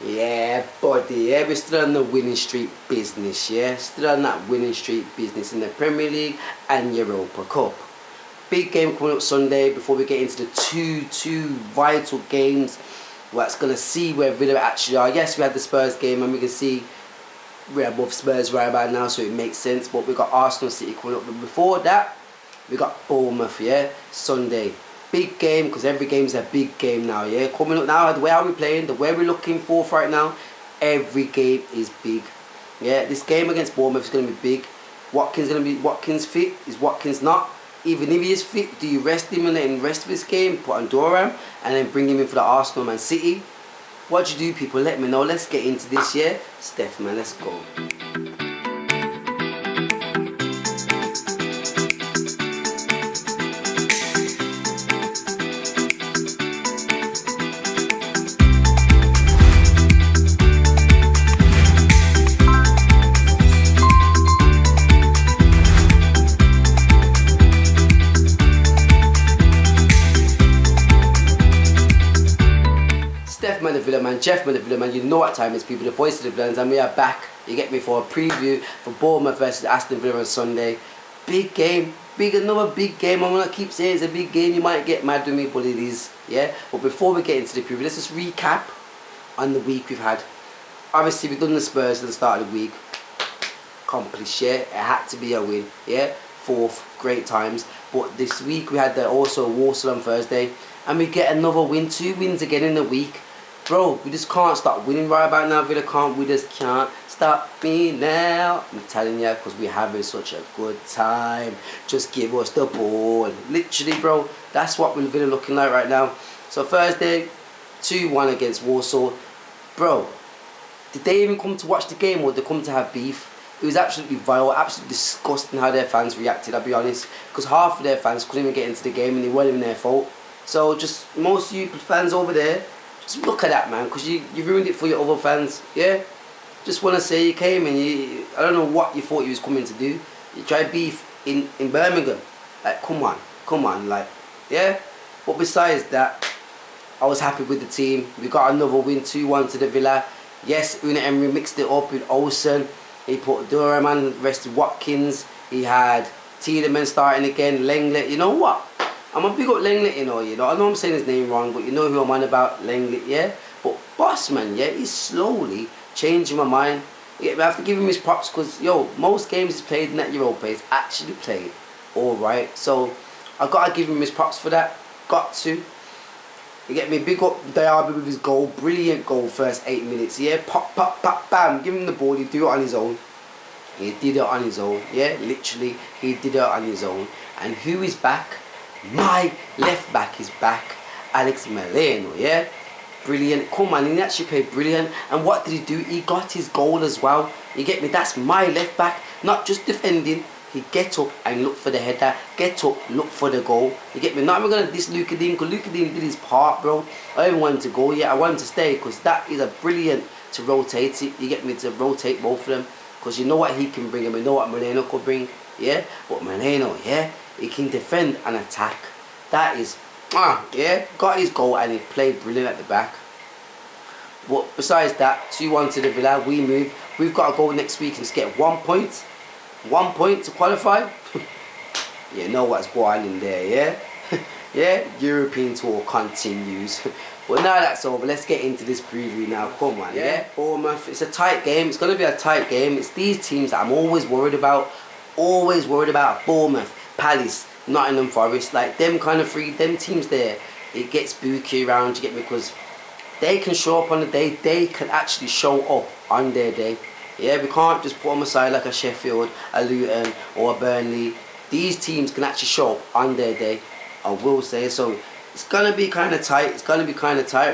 Yeah, buddy, yeah, we're still on the winning streak business, yeah? Still on that winning streak business in the Premier League and Europa Cup. Big game coming up Sunday before we get into the two vital games. That's going to see where Villa actually are. Yes, we had the Spurs game and we can see we're above Spurs right about now, so it makes sense. But we've got Arsenal City coming up. But before that, we got Bournemouth, yeah? Sunday. Big game, because every game's a big game now, yeah? Coming up now, the way are we playing, the way we're looking for right now, every game is big. Yeah, this game against Bournemouth is going to be big. Watkins fit? Is Watkins not? Even if he is fit, do you rest him and let him rest for this game, put on Durham, and then bring him in for the Arsenal Man City? What do you do, people? Let me know. Let's get into this, yeah? Steph, man, let's go. Man, the Villa Man, Jeff Man, the Villa Man, you know what time it's, people, the voice of the villains, and we are back, you get me, for a preview for Bournemouth versus Aston Villa on Sunday. Big game, another big game. I'm going to keep saying it's a big game, you might get mad with me, but it is, yeah? But before we get into the preview, let's just recap on the week we've had. Obviously, we've done the Spurs at the start of the week, accomplished, yeah? It had to be a win, yeah? Fourth, great times. But this week we had also Walsall on Thursday, and we get another win, 2 wins again in the week. Bro, we just can't stop winning right about now. We just can't stop me now. I'm telling you, because we're having such a good time. Just give us the ball. Literally, bro, that's what we're really looking like right now. So Thursday, 2-1 against Walsall. Bro, did they even come to watch the game or did they come to have beef? It was absolutely vile, absolutely disgusting how their fans reacted, I'll be honest. Because half of their fans couldn't even get into the game and it wasn't even their fault. So just most of you fans over there, just look at that, man, because you ruined it for your other fans, yeah? Just want to say you came and I don't know what you thought you was coming to do. You tried beef in Birmingham. Like, come on, like, yeah? But besides that, I was happy with the team. We got another win, 2-1 to the Villa. Yes, Unai Emery mixed it up with Olsen. He put Durham and rested Watkins. He had Tiedemann starting again, Lenglet. You know what? I'm a big up Lenglet, you know. I know I'm saying his name wrong, but you know who I'm on about, Lenglet, yeah? But boss, man, yeah, he's slowly changing my mind. Yeah, I have to give him his props because, yo, most games he's played in that Europa, he's actually played alright. So, I got to give him his props for that. Got to. You get me? Big up Diaby with his goal. Brilliant goal, first 8 minutes, yeah? Pop, pop, pop, bam. Give him the ball. He do it on his own. He did it on his own, yeah? Literally, he did it on his own. And who is back? My left back is back, Alex Moreno, yeah? Brilliant. Come on, he actually played brilliant. And what did he do? He got his goal as well. You get me? That's my left back, not just defending. He get up and look for the header. Get up, look for the goal. You get me? Not even going to diss Luka Dean, because Luka Dean did his part, bro. I don't want him to go yet. I want him to stay, because that is a brilliant to rotate it. You get me? To rotate both of them, because you know what he can bring and we know what Moreno could bring, yeah? But Moreno, yeah? He can defend and attack. That is, yeah, got his goal and he played brilliant at the back. But besides that, 2-1 to the Villa, we move. We've got to go next week and just get 1 point. 1 point to qualify. You know what's going on in there, yeah? Yeah, European tour continues. But now that's over, let's get into this preview now. Come on, yeah? Bournemouth, it's a tight game. It's going to be a tight game. It's these teams that I'm always worried about. Always worried about. Bournemouth, Palace, Nottingham Forest, like them kind of them teams there, it gets spooky around, you get me, because they can show up on the day, they can actually show up on their day. Yeah, we can't just put them aside like a Sheffield, a Luton or a Burnley. These teams can actually show up on their day, I will say. So it's going to be kind of tight,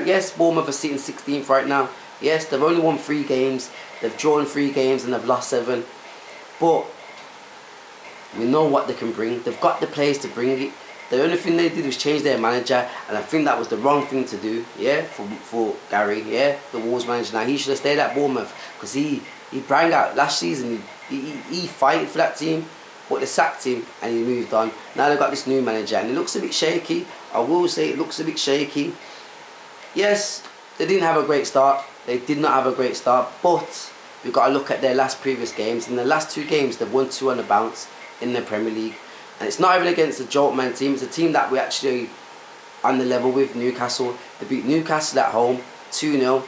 Yes, Bournemouth are sitting 16th right now. Yes, they've only won 3 games, they've drawn 3 games and they've lost 7. But we know what they can bring. They've got the players to bring it. The only thing they did was change their manager, and I think that was the wrong thing to do, yeah, for Gary, yeah, the Wolves manager. Now, he should have stayed at Bournemouth, because he brought out last season, he fighted for that team, but they sacked him and he moved on. Now they've got this new manager and it looks a bit shaky. I will say it looks a bit shaky. Yes, they didn't have a great start. They did not have a great start, but we've got to look at their last previous games. In the last 2 games, they've won 2 on the bounce in the Premier League. And it's not even against a jolt-man team. It's a team that we actually on the level with Newcastle. They beat Newcastle at home 2-0.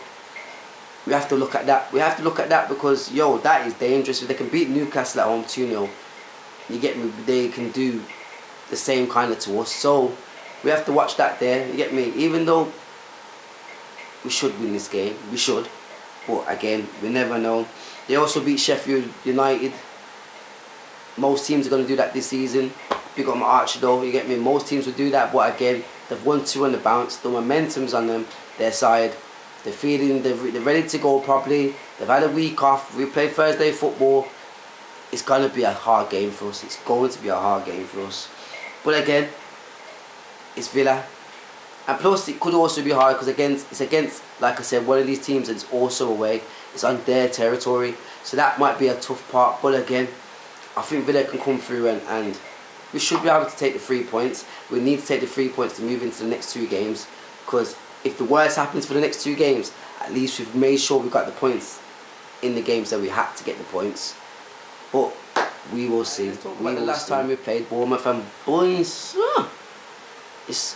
We have to look at that. We have to look at that because, yo, that is dangerous. If they can beat Newcastle at home 2-0, you get me, they can do the same kind of to us. So we have to watch that there, you get me? Even though we should win this game, we should. But again, we never know. They also beat Sheffield United. Most teams are going to do that this season. Big up my Archie though, you get me? Most teams will do that, but again, they've won 2 on the bounce. The momentum's on them, their side. They're feeling, they're ready to go properly. They've had a week off. We play Thursday football. It's going to be a hard game for us. It's going to be a hard game for us. But again, it's Villa. And plus, it could also be hard because it's against, like I said, one of these teams that's also away. It's on their territory. So that might be a tough part. But again, I think Villa can come through and we should be able to take the 3 points. We need to take the 3 points to move into the next 2 games. Because if the worst happens for the next 2 games, at least we've made sure we got the points in the games that we had to get the points. But we will see. When the last time we played Bournemouth, and boys,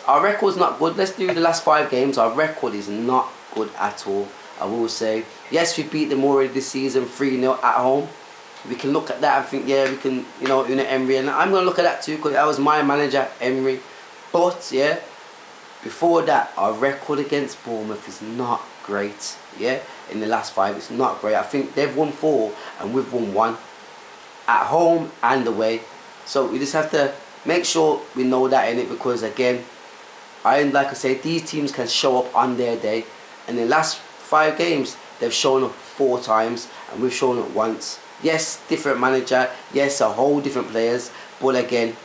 our record's not good. Let's do the last 5 games. Our record is not good at all, I will say. Yes, we beat them already this season 3-0 at home. We can look at that and think, yeah, we can, you know, Unai Emery, and I'm going to look at that too because that was my manager, Emery. But, yeah, before that, our record against Bournemouth is not great, yeah? In the last 5, it's not great. I think they've won 4 and we've won 1. At home and away. So we just have to make sure we know that in it because, again, like I say, these teams can show up on their day. And in the last 5 games, they've shown up 4 times and we've shown up once. Yes, different manager. Yes, a whole different players. But again,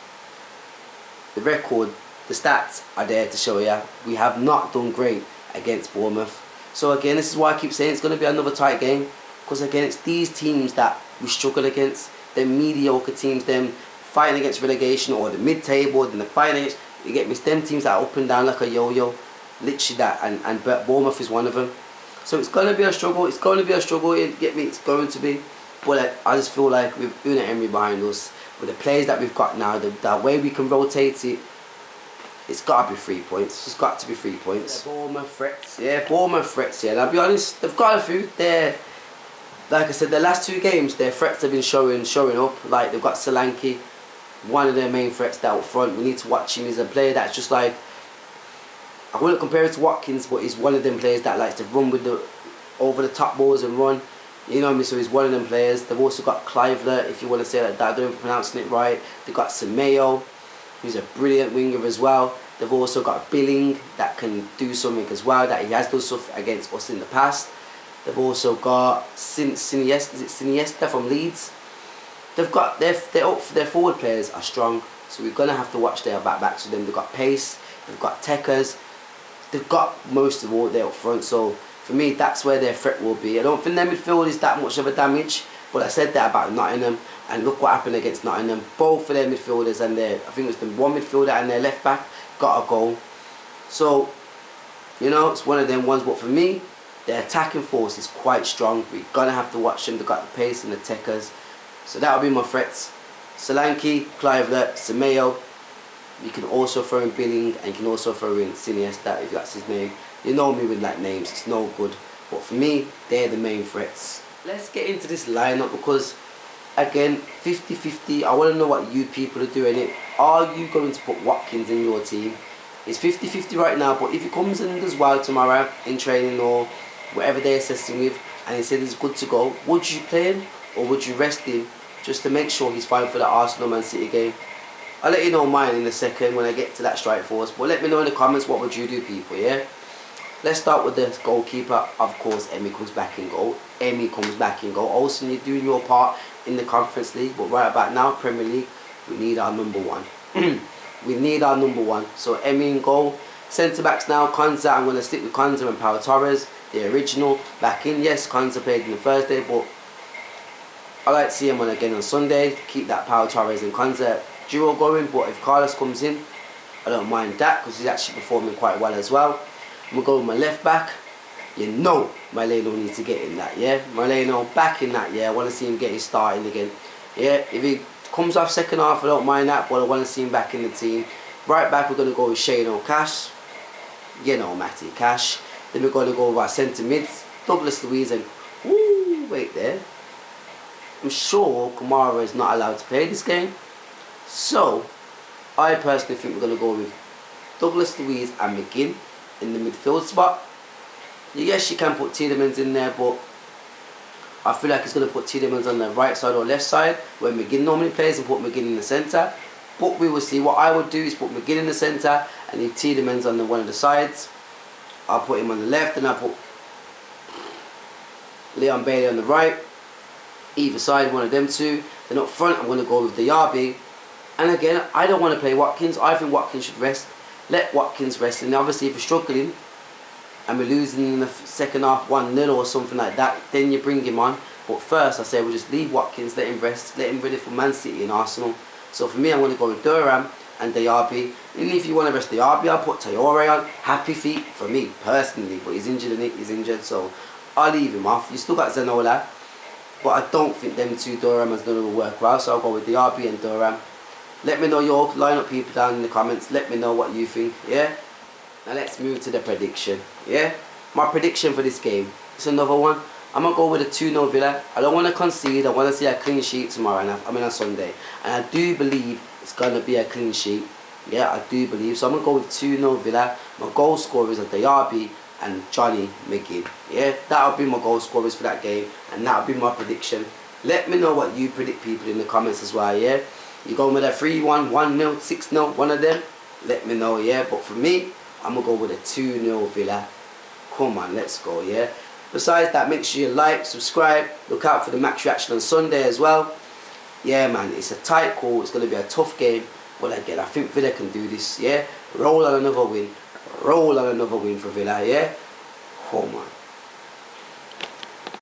the record, the stats are there to show you. We have not done great against Bournemouth. So again, this is why I keep saying it's going to be another tight game. Because again, it's these teams that we struggle against. The mediocre teams, them fighting against relegation or the mid-table, then the fighting against, you get me, them teams that are up and down like a yo-yo. Literally that, and Bournemouth is one of them. So it's going to be a struggle. It's going to be a struggle. You get me? It's going to be. But like, I just feel like with Unai Emery behind us, with the players that we've got now, the way we can rotate it, it's got to be 3 points. It's just got to be 3 points. Yeah, Bournemouth threats. Yeah, Bournemouth threats. Yeah, and I'll be honest, they've got a few. Like I said, the last 2 games, their threats have been showing up. Like they've got Solanke, one of their main threats down front. We need to watch him. He's a player that's just like, I wouldn't compare it to Watkins, but he's one of them players that likes to run with the over the top balls and run. You know what I mean? So he's one of them players. They've also got Clivler, if you want to say like that. I don't know if I'm pronouncing it right. They've got Semedo, who's a brilliant winger as well. They've also got Billing that can do something as well, that he has done stuff against us in the past. They've also got Siniesta from Leeds. They've got their forward players are strong, so we're gonna have to watch their backs with them. They've got pace, they've got techers, they've got most of all there up front. So for me, that's where their threat will be. I don't think their midfield is that much of a damage, but I said that about Nottingham, and look what happened against Nottingham. Both of their midfielders and I think it was the one midfielder and their left back got a goal. So, you know, it's one of them ones. But for me, their attacking force is quite strong. We're gonna have to watch them. They've got the pace and the techers. So that'll be my threats. Solanke, Clivler, Semedo. You can also throw in Billing, and you can also throw in Siniesta if that's his name. You know me with like names, it's no good. But for me, they're the main threats. Let's get into this lineup because, again, 50-50. I want to know what you people are doing. It. Are you going to put Watkins in your team? It's 50-50 right now, but if he comes in as well tomorrow in training or whatever they're assessing with, and he said he's good to go, would you play him or would you rest him just to make sure he's fine for the Arsenal Man City game? I'll let you know mine in a second when I get to that strike force, but let me know in the comments what would you do, people, yeah? Let's start with the goalkeeper. Of course, Emmy comes back in goal. Olsen, you're doing your part in the Conference League, but right about now, Premier League, we need our number 1. We need our number 1. So Emmy in goal. Centre backs now, Konza. I'm going to stick with Konza and Pau Torres, the original, back in. Yes, Konza played in the Thursday, but I like to see him on again on Sunday. Keep that Pau Torres and Konza duo going. But if Carlos comes in, I don't mind that because he's actually performing quite well as well. I'm going to go with my left back. you know Maleno needs to get in that, yeah? Maleno back in that, yeah? I want to see him getting started again, yeah? If he comes off second half, I don't mind that, but I want to see him back in the team. Right back, we're going to go with Shane O'Cash, you know, Matty Cash. Then we're going to go with our centre mids, Douglas Luiz and, ooh, wait there. I'm sure Kamara is not allowed to play this game. So, I personally think we're going to go with Douglas Luiz and McGinn in the midfield spot. Yes, you can put Tielemans in there, but I feel like he's going to put Tielemans on the right side or left side where McGinn normally plays and put McGinn in the centre. But we will see. What I would do is put McGinn in the centre and leave Tielemans on one of the sides. I'll put him on the left and I'll put Leon Bailey on the right. Either side, one of them two. Then up front, I'm going to go with Diaby. And again, I don't want to play Watkins. I think Watkins should rest. Let Watkins rest. And obviously, if you're struggling and we're losing in the second half 1-0 or something like that, then you bring him on. But first, I say we'll just leave Watkins, let him rest, let him ready for Man City and Arsenal. So for me, I'm going to go with Thuram and Diaby. And if you want to rest Diaby, I'll put Traoré on. Happy feet for me, personally. But he's injured in it, he's injured. So I'll leave him off. You still got Zanola. But I don't think them two Thuram and Zanola will work well. So I'll go with Diaby and Thuram. Let me know your lineup, people, down in the comments. Let me know what you think, yeah? Now let's move to the prediction, yeah? My prediction for this game is another one. I'm going to go with a 2-0 Villa. I don't want to concede. I want to see a clean sheet tomorrow, on Sunday. And I do believe it's going to be a clean sheet. Yeah, I do believe. So I'm going to go with 2-0 Villa. My goal scorers are Diaby and Johnny McGinn. Yeah, that'll be my goal scorers for that game. And that'll be my prediction. Let me know what you predict, people, in the comments as well, yeah? You going with a 3-1, 1-0, 6-0, one of them? Let me know, yeah? But for me, I'm going to go with a 2-0 Villa. Come on, let's go, yeah? Besides that, make sure you like, subscribe, look out for the match reaction on Sunday as well. Yeah, man, it's a tight call. It's going to be a tough game. But again, I think Villa can do this, yeah? Roll on another win. Roll on another win for Villa, yeah? Come on.